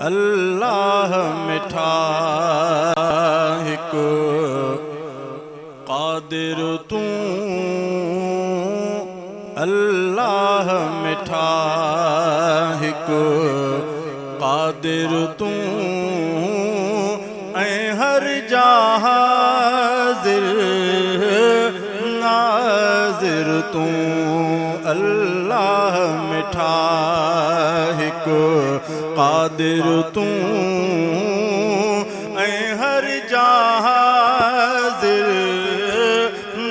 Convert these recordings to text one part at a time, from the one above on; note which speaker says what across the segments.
Speaker 1: अल्लाह मिठा हिकु क़ादिर तू अल्लाह मिठा हिकु क़ादिर तू ऐं हर जहाँ हाज़िर नाज़िर तू अल्लाह मिठा हिकु क़ादिर तू ऐं हर जहाँ हाज़िर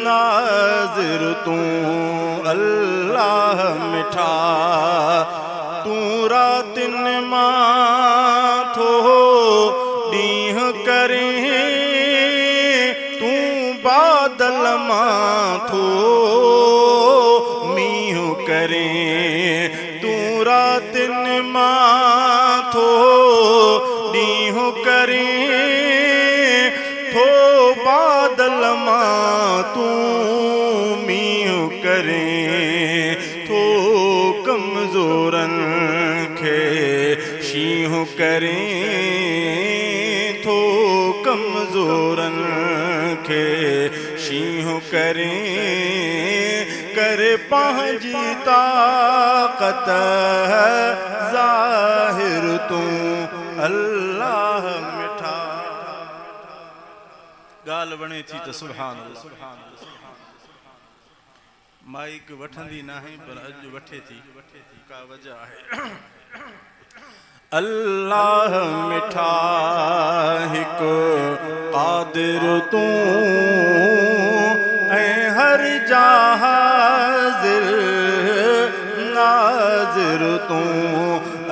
Speaker 1: नाज़िर तू अल्लाह मिठा तू रातिन मां थो ॾींहुं करे तू बादल मां थो मींहुं करे तू रातिन मां थो ॾींहुं करे थो बादल मां तू मींहुं करे थो कमज़ोरनि खे शींहुं करे थो कमज़ोरनि खे शींहुं करे करे पंहिंजी ताक़त ज़ाहिर तू अल्लाह मिठा ॻाल्हि वणे थी त सुभान अल्लाह माइक वठंदी नाहे पर अॼु वठे थी का वजह आहे अल्लाह मिठा हिकु क़ादिर तू ऐं हर जहाँ हाज़िर नाज़िर तू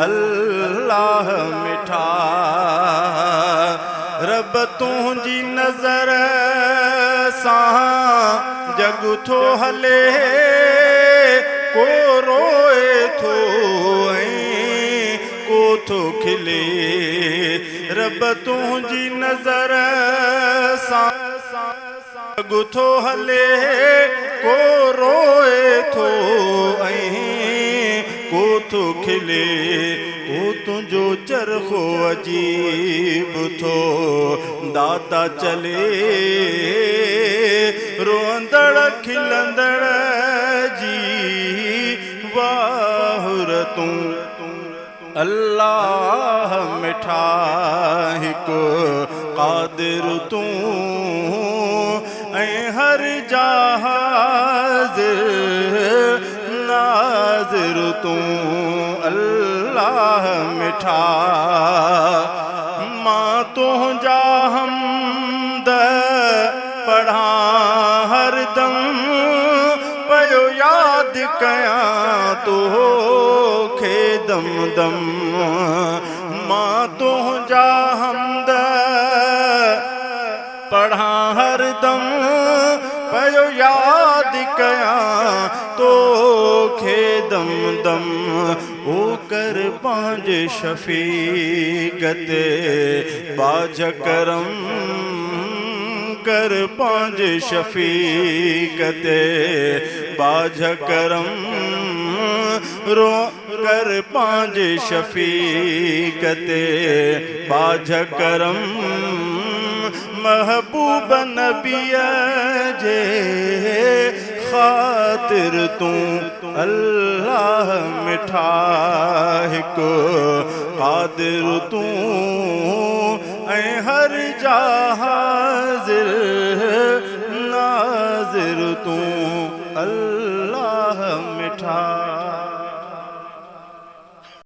Speaker 1: अल्लाह मिठा रब तुंहिंजी नज़र सां जग थो हले को रोए थो ऐं को थो खिले रब तुंहिंजी नज़र सां जग थो हले को रोए थो ऐं को थो खिले ओ तुंहिंजो चरखो अजीब थो दाता चले रोंदड़ खिलंदड़ जी वाहुर तू अल्लाह मिठा हिकु क़ादिर तू ऐं हर जहाँ हाज़िर नाज़िर तू अल्लाह मिठा मां तुंहिंजा हमद पढ़ा हरदम पयो यादि कयां तोखे दम दम मां तुंहिंजा हमद पढ़ा हरदम पयो यादि कयां तोखे दम दम ओ कर पंहिंजे शफ़ीक़त बाज करम कर पंहिंजे शफ़ीक़त बाज करम रो कर पंहिंजे शफ़ीक़त बाज करम महबूब नबीअ जे ख़ातिर तू अल्लाह मिठा हिकु क़ादिर तू ऐं हर जहाँ हाज़िर नाज़िर तू अल्लाह मिठा।